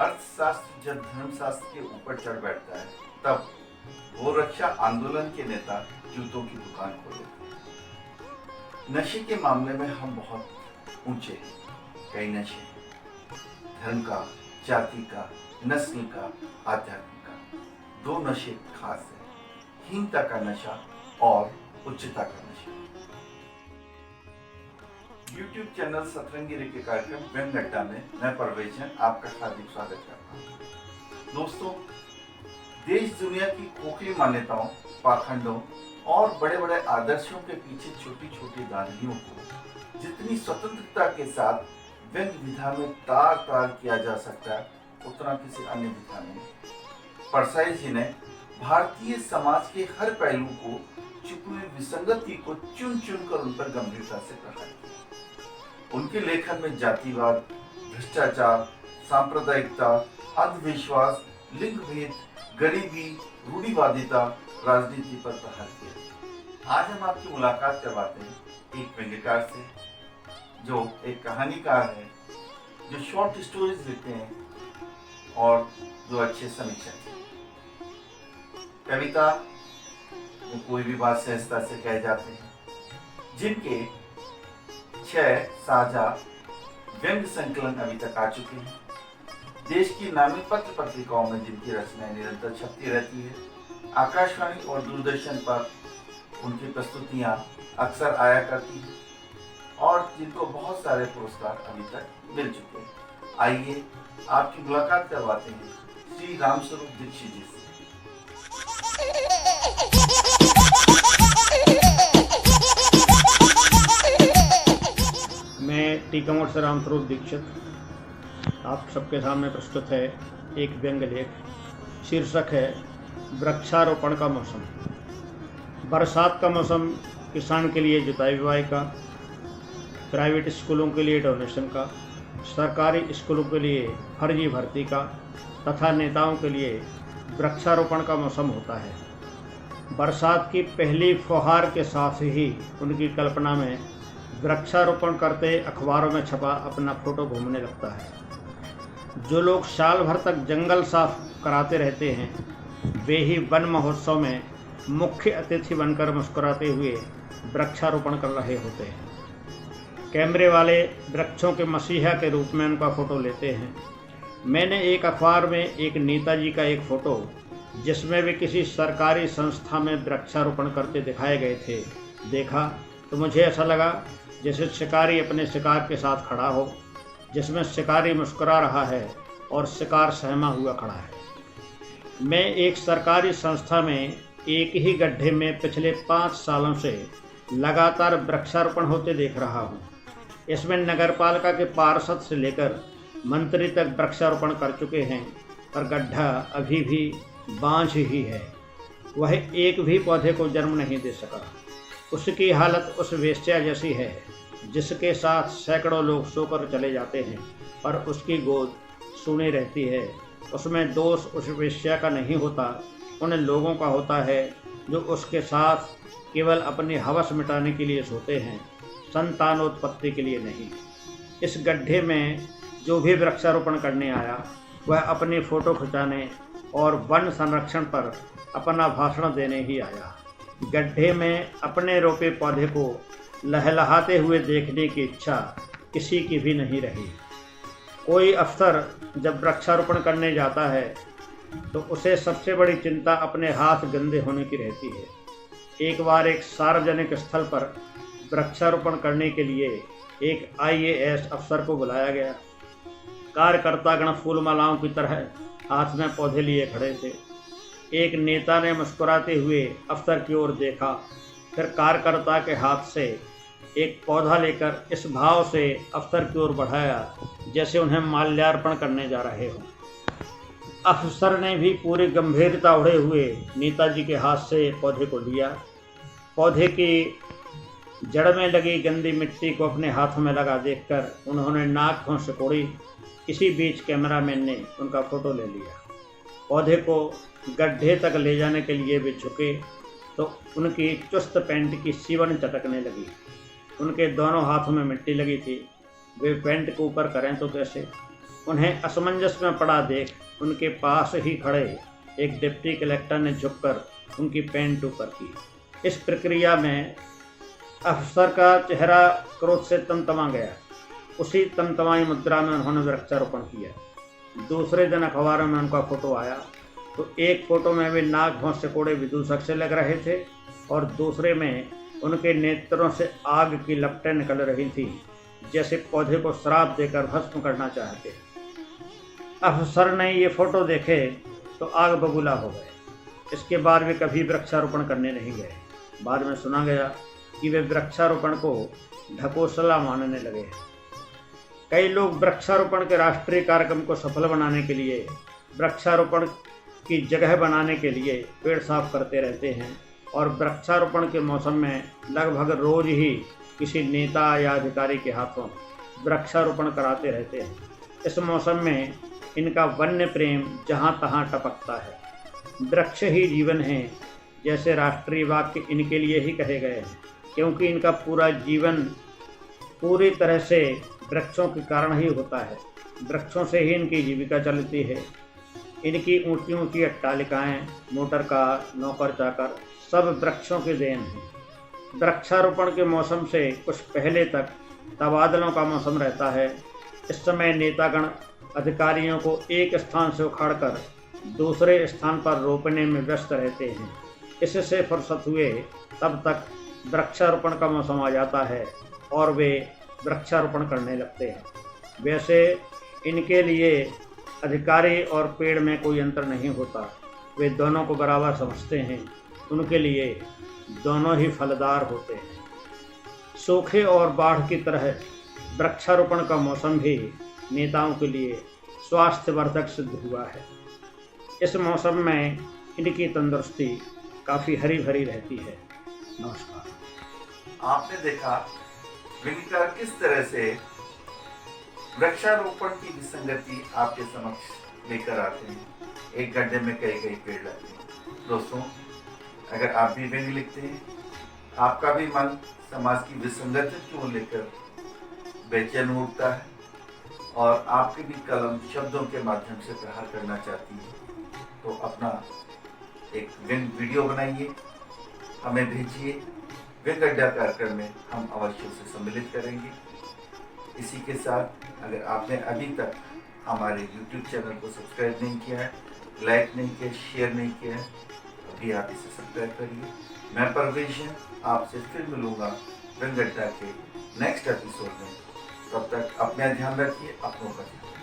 अर्थशास्त्र जब धर्मशास्त्र के ऊपर चढ़ बैठता है तब वो रक्षा आंदोलन के नेता जूतों की दुकान खोले। नशे के मामले में हम बहुत ऊंचे हैं। कई नशे धर्म का, जाति का, नस्ल का, आध्यात्म का। दो नशे खास है, हीनता का नशा और उच्चता का नशा। YouTube चैनल सतरंगी रे के कार्यक्रम व्यंग अड्डा में मैं परवेज आपका हार्दिक स्वागत करता हूँ। दोस्तों, देश दुनिया की खोखली मान्यताओं, पाखंडों और बड़े बड़े आदर्शों के पीछे छोटी छोटी दानियों को जितनी स्वतंत्रता के साथ व्यंग विधा में तार तार किया जा सकता है, उतना किसी अन्य विधा में नहीं। परसाई जी ने भारतीय समाज के हर पहलू को, छुपी हुई विसंगति को चुन चुन कर उन पर गंभीरता से प्रकट किया। उनके लेखन में जातिवाद, भ्रष्टाचार, सांप्रदायिकता, अंधविश्वास, लिंग भेद, गरीबी, रूढ़िवादिता, राजनीति पर प्रहार किया। आज हम आपकी मुलाकात करवाते हैं एक व्यंग्यकार से, जो एक कहानीकार है, जो शॉर्ट स्टोरीज लिखते हैं और जो अच्छे समीक्षक हैं। कविता में कोई भी बात सहजता से कह जाते हैं, जिनके 6 साझा व्यंग्य संकलन अभी तक आ चुके हैं। देश की नामी पत्र पत्रिकाओं में जिनकी रचनाएं निरंतर छपती रहती है। आकाशवाणी और दूरदर्शन पर उनकी प्रस्तुतियां अक्सर आया करती हैं और जिनको बहुत सारे पुरस्कार अभी तक मिल चुके हैं। आइए आपकी मुलाकात करवाते हैं श्री रामस्वरूप दीक्षित जी से। मैं टीका मोड़ से रामस्वरूप दीक्षित आप सबके सामने प्रस्तुत है एक व्यंग्य लेख। शीर्षक है वृक्षारोपण का मौसम। बरसात का मौसम किसान के लिए जुताई बुआई का, प्राइवेट स्कूलों के लिए डोनेशन का, सरकारी स्कूलों के लिए फर्जी भर्ती का तथा नेताओं के लिए वृक्षारोपण का मौसम होता है। बरसात की पहली फुहार के साथ ही उनकी कल्पना में वृक्षारोपण करते अखबारों में छपा अपना फोटो घूमने लगता है। जो लोग साल भर तक जंगल साफ कराते रहते हैं, वे ही वन महोत्सव में मुख्य अतिथि बनकर मुस्कुराते हुए वृक्षारोपण कर रहे होते हैं। कैमरे वाले वृक्षों के मसीहा के रूप में उनका फोटो लेते हैं। मैंने एक अखबार में एक नेताजी का एक फ़ोटो, जिसमें वे किसी सरकारी संस्था में वृक्षारोपण करते दिखाए गए थे, देखा तो मुझे ऐसा लगा जैसे शिकारी अपने शिकार के साथ खड़ा हो, जिसमें शिकारी मुस्कुरा रहा है और शिकार सहमा हुआ खड़ा है। मैं एक सरकारी संस्था में एक ही गड्ढे में पिछले 5 सालों से लगातार वृक्षारोपण होते देख रहा हूँ। इसमें नगरपालिका के पार्षद से लेकर मंत्री तक वृक्षारोपण कर चुके हैं, पर गड्ढा अभी भी बांझ ही है। वह एक भी पौधे को जन्म नहीं दे सका। उसकी हालत उस वेश्या जैसी है जिसके साथ सैकड़ों लोग सोकर चले जाते हैं, पर उसकी गोद सूनी रहती है। उसमें दोष उस वेश्या का नहीं होता, उन लोगों का होता है जो उसके साथ केवल अपनी हवस मिटाने के लिए सोते हैं, संतानोत्पत्ति के लिए नहीं। इस गड्ढे में जो भी वृक्षारोपण करने आया, वह अपनी फ़ोटो खिंचाने और वन संरक्षण पर अपना भाषण देने ही आया। गड्ढे में अपने रोपे पौधे को लहलहाते हुए देखने की इच्छा किसी की भी नहीं रही। कोई अफसर जब वृक्षारोपण करने जाता है तो उसे सबसे बड़ी चिंता अपने हाथ गंदे होने की रहती है। एक बार एक सार्वजनिक स्थल पर वृक्षारोपण करने के लिए एक IAS अफसर को बुलाया गया। कार्यकर्तागण फूलमालाओं की तरह हाथ में पौधे लिए खड़े थे। एक नेता ने मुस्कुराते हुए अफसर की ओर देखा, फिर कार्यकर्ता के हाथ से एक पौधा लेकर इस भाव से अफसर की ओर बढ़ाया जैसे उन्हें माल्यार्पण करने जा रहे हों। अफसर ने भी पूरी गंभीरता उड़े हुए नेताजी के हाथ से पौधे को लिया। पौधे की जड़ में लगी गंदी मिट्टी को अपने हाथों में लगा देखकर उन्होंने नाक भौं सिकोड़ी। इसी बीच कैमरामैन ने उनका फ़ोटो ले लिया। पौधे को गड्ढे तक ले जाने के लिए वे झुके तो उनकी चुस्त पैंट की सीवन चटकने लगी। उनके दोनों हाथों में मिट्टी लगी थी। वे पैंट को ऊपर करें तो कैसे। उन्हें असमंजस में पड़ा देख उनके पास ही खड़े एक डिप्टी कलेक्टर ने झुककर उनकी पैंट ऊपर की। इस प्रक्रिया में अफसर का चेहरा क्रोध से तमतमा गया। उसी तमतमाई मुद्रा में उन्होंने वृक्षारोपण किया। दूसरे दिन अखबारों में उनका फोटो आया तो एक फोटो में वे नाक भौं सिकोड़े विदूषक से लग रहे थे और दूसरे में उनके नेत्रों से आग की लपटें निकल रही थी, जैसे पौधे को श्राप देकर भस्म करना चाहते। अफसर ने ये फोटो देखे तो आग बबूला हो गए। इसके बाद वे कभी वृक्षारोपण करने नहीं गए। बाद में सुना गया कि वे वृक्षारोपण को ढकोसला मानने लगे। कई लोग वृक्षारोपण के राष्ट्रीय कार्यक्रम को सफल बनाने के लिए, वृक्षारोपण की जगह बनाने के लिए पेड़ साफ करते रहते हैं और वृक्षारोपण के मौसम में लगभग रोज ही किसी नेता या अधिकारी के हाथों वृक्षारोपण कराते रहते हैं। इस मौसम में इनका वन्य प्रेम जहाँ तहाँ टपकता है। वृक्ष ही जीवन है, जैसे राष्ट्रीय वाक्य इनके लिए ही कहे गए हैं, क्योंकि इनका पूरा जीवन पूरी तरह से वृक्षों के कारण ही होता है। वृक्षों से ही इनकी जीविका चलती है। इनकी ऊंची ऊंची अट्टालिकाएँ, मोटर कार, नौकर चाकर सब वृक्षों के देन हैं। वृक्षारोपण के मौसम से कुछ पहले तक तबादलों का मौसम रहता है। इस समय नेतागण अधिकारियों को एक स्थान से उखाड़कर दूसरे स्थान पर रोपने में व्यस्त रहते हैं। इससे फुर्सत हुए तब तक वृक्षारोपण का मौसम आ जाता है और वे वृक्षारोपण करने लगते हैं। वैसे इनके लिए अधिकारी और पेड़ में कोई अंतर नहीं होता। वे दोनों को बराबर समझते हैं। उनके लिए दोनों ही फलदार होते हैं। सूखे और बाढ़ की तरह वृक्षारोपण का मौसम भी नेताओं के लिए स्वास्थ्यवर्धक सिद्ध हुआ है। इस मौसम में इनकी तंदुरुस्ती काफ़ी हरी भरी रहती है। नमस्कार। आपने देखा विज्ञान किस तरह से वृक्षारोपण की विसंगति आपके समक्ष लेकर आते हैं। एक गड्ढे में कई कई पेड़ लगते हैं। दोस्तों, अगर आप भी व्यंग लिखते हैं, आपका भी मन समाज की विसंगति क्यों लेकर बेचैन उठता है और आपकी भी कलम शब्दों के माध्यम से प्रहार करना चाहती है, तो अपना एक व्यंग वीडियो बनाइए, हमें भेजिए। व्यंग अड्डा कार्यक्रम में हम अवश्य उसे सम्मिलित करेंगे। इसी के साथ अगर आपने अभी तक हमारे YouTube चैनल को सब्सक्राइब नहीं किया है, लाइक नहीं किया, शेयर नहीं किया है, अभी आप इसे सब्सक्राइब करिए। मैं परवेश आपसे फिर मिलूँगा व्यंग अड्डा के नेक्स्ट एपिसोड में। तब तक अपना ध्यान रखिए, अपनों का ध्यान रखिए।